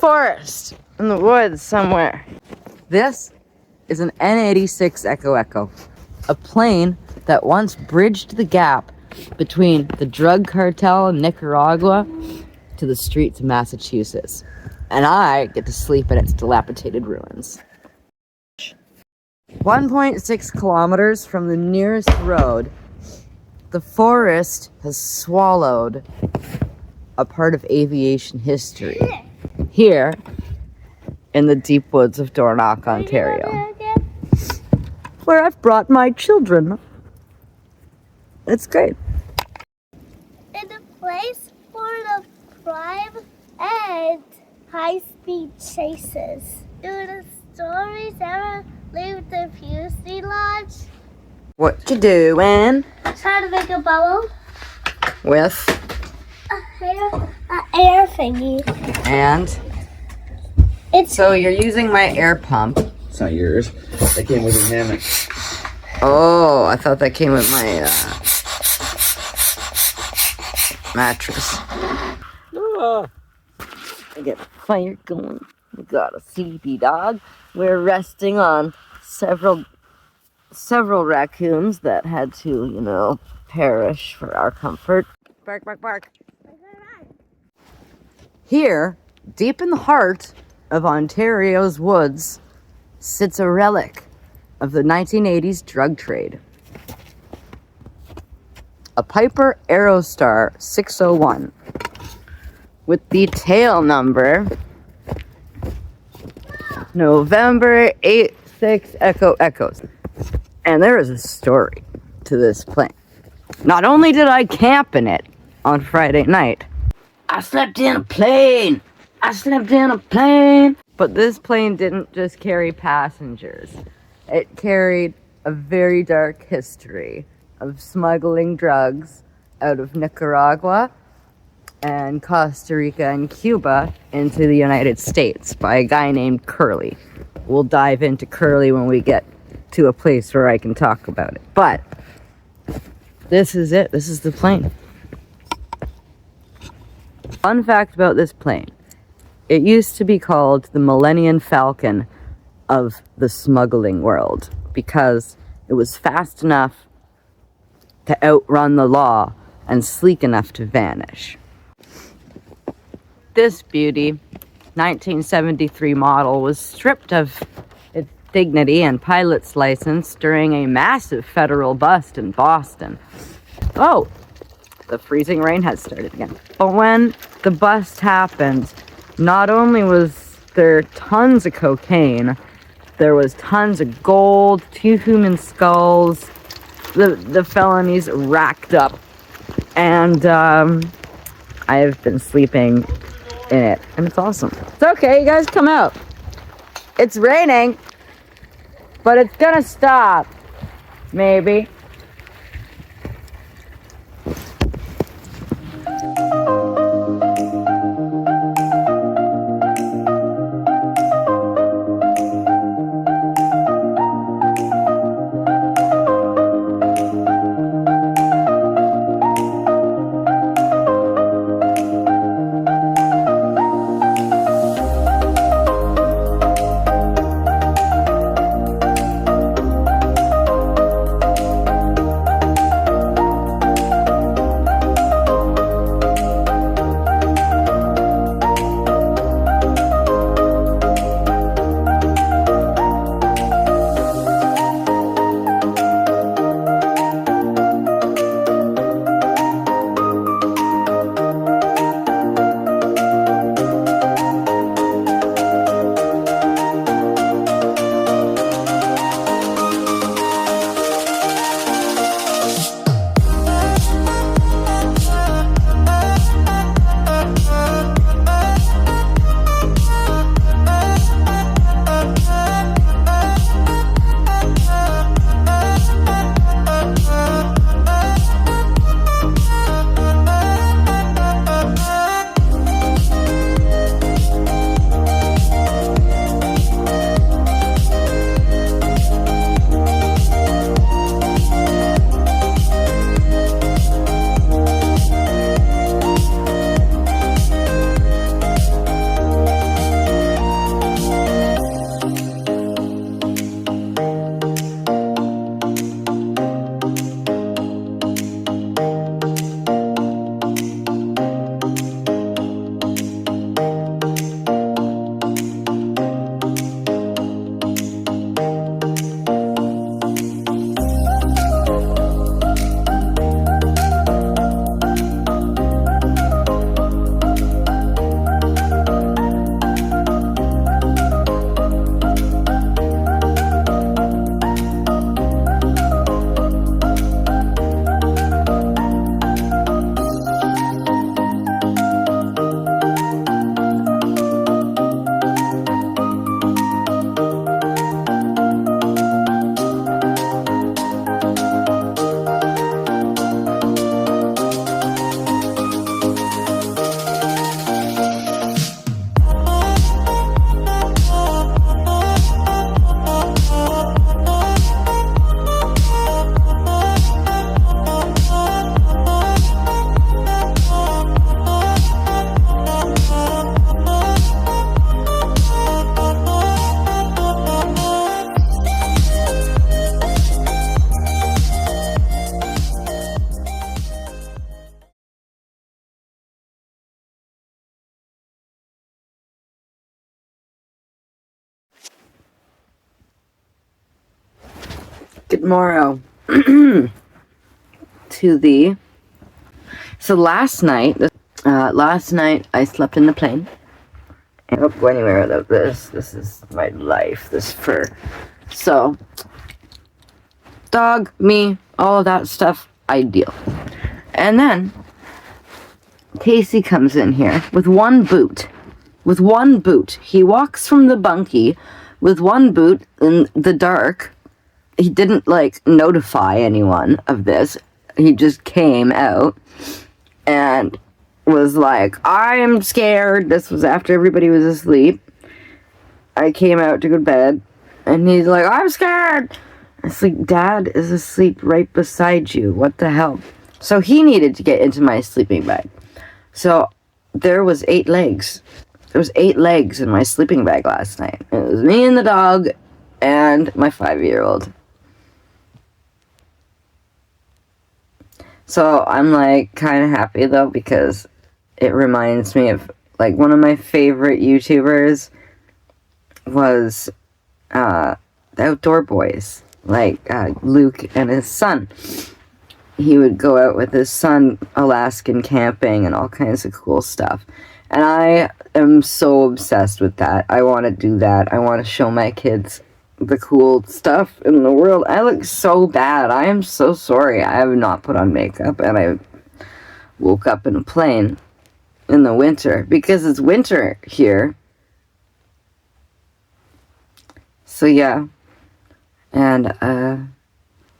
forest, in the woods somewhere. This is an N-86 Echo Echo, a plane that once bridged the gap between the drug cartel in Nicaragua to the streets of Massachusetts. And I get to sleep in its dilapidated ruins. 1.6 kilometers from the nearest road, the forest has swallowed a part of aviation history here in the deep woods of Dornoch, Ontario, where I've brought my children. It's great. In a place for the crime and high-speed chases. Do the stories ever leave the fuselage? What you doing? Try to make a bubble. With? An air thingy. And? So you're using my air pump. It's not yours. That came with a hammock. Oh, I thought that came with my mattress. I get a fire going. We got a sleepy dog. We're resting on several raccoons that had to, perish for our comfort. Bark, bark, bark. Here, deep in the heart of Ontario's woods, sits a relic of the 1980s drug trade. A Piper Aerostar 601 with the tail number November 86 Echo Echoes. And there is a story to this plane. Not only did I camp in it on Friday night, I slept in a plane. But this plane didn't just carry passengers. It carried a very dark history of smuggling drugs out of Nicaragua and Costa Rica and Cuba into the United States by a guy named Curly. We'll dive into Curly when we get to a place where I can talk about it. But this is it. This is the plane. Fun fact about this plane. It used to be called the Millennium Falcon of the smuggling world because it was fast enough to outrun the law and sleek enough to vanish. This beauty, 1973 model, was stripped of its dignity and pilot's license during a massive federal bust in Boston. Oh, the freezing rain has started again. But when the bust happened, not only was there tons of cocaine, there was tons of gold, 2 human skulls, the felonies racked up, and I have been sleeping in it, and it's awesome. It's okay, you guys come out. It's raining, but it's gonna stop, maybe. Good morrow to thee. So last night I slept in the plane. I don't go anywhere without this. This is my life, this fur. So, dog, me, all of that stuff, ideal. And then, Casey comes in here with one boot. With one boot. He walks from the bunkie with one boot in the dark. He didn't, notify anyone of this. He just came out and was like, I am scared. This was after everybody was asleep. I came out to go to bed, and he's like, I'm scared. It's like, Dad is asleep right beside you. What the hell? So he needed to get into my sleeping bag. So there was 8 legs. There was 8 legs in my sleeping bag last night. It was me and the dog and my 5-year-old. So I'm kind of happy though, because it reminds me of one of my favorite YouTubers was the Outdoor Boys, Luke and his son. He would go out with his son Alaskan camping and all kinds of cool stuff. And I am so obsessed with that. I want to do that. I want to show my kids the cool stuff in the world. I look so bad. I am so sorry. I have not put on makeup, and I woke up in a plane in the winter because it's winter here. So yeah. And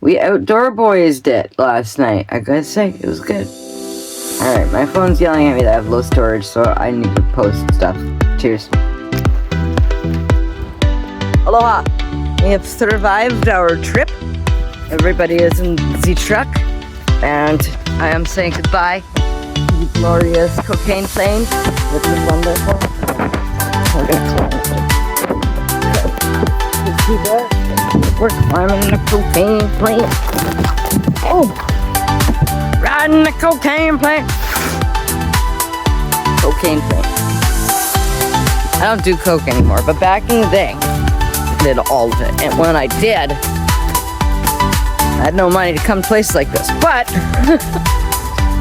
we outdoor boysed it last night. I gotta say, it was good. Alright, my phone's yelling at me that I have low storage, so I need to post stuff. Cheers. Aloha! We have survived our trip. Everybody is in the truck, and I am saying goodbye to the glorious cocaine plane, which is wonderful. We're gonna climb it. We're climbing the cocaine plane. Oh! Riding the cocaine plane. Cocaine plane. I don't do coke anymore, but back in the day, I did all of it. And when I did, I had no money to come to places like this. But,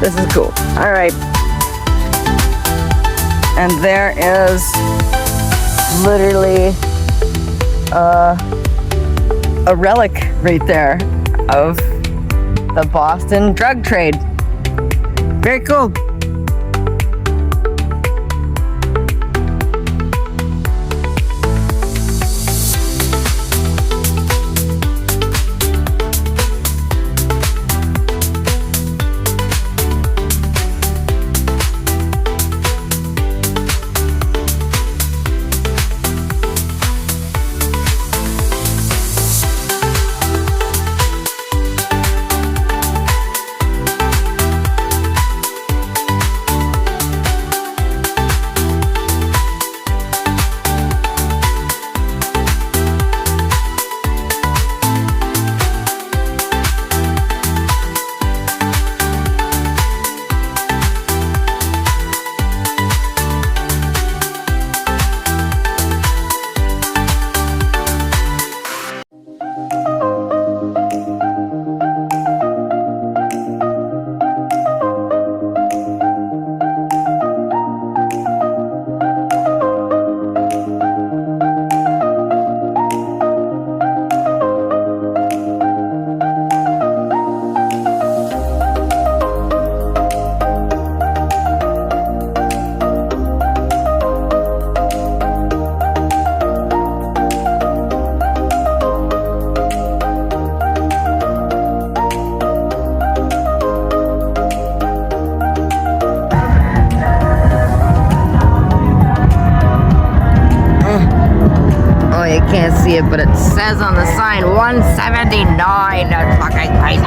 this is cool. Alright. And there is literally a relic right there of the Boston drug trade. Very cool. Can't see it, but it says on the sign 179. That's fucking crazy.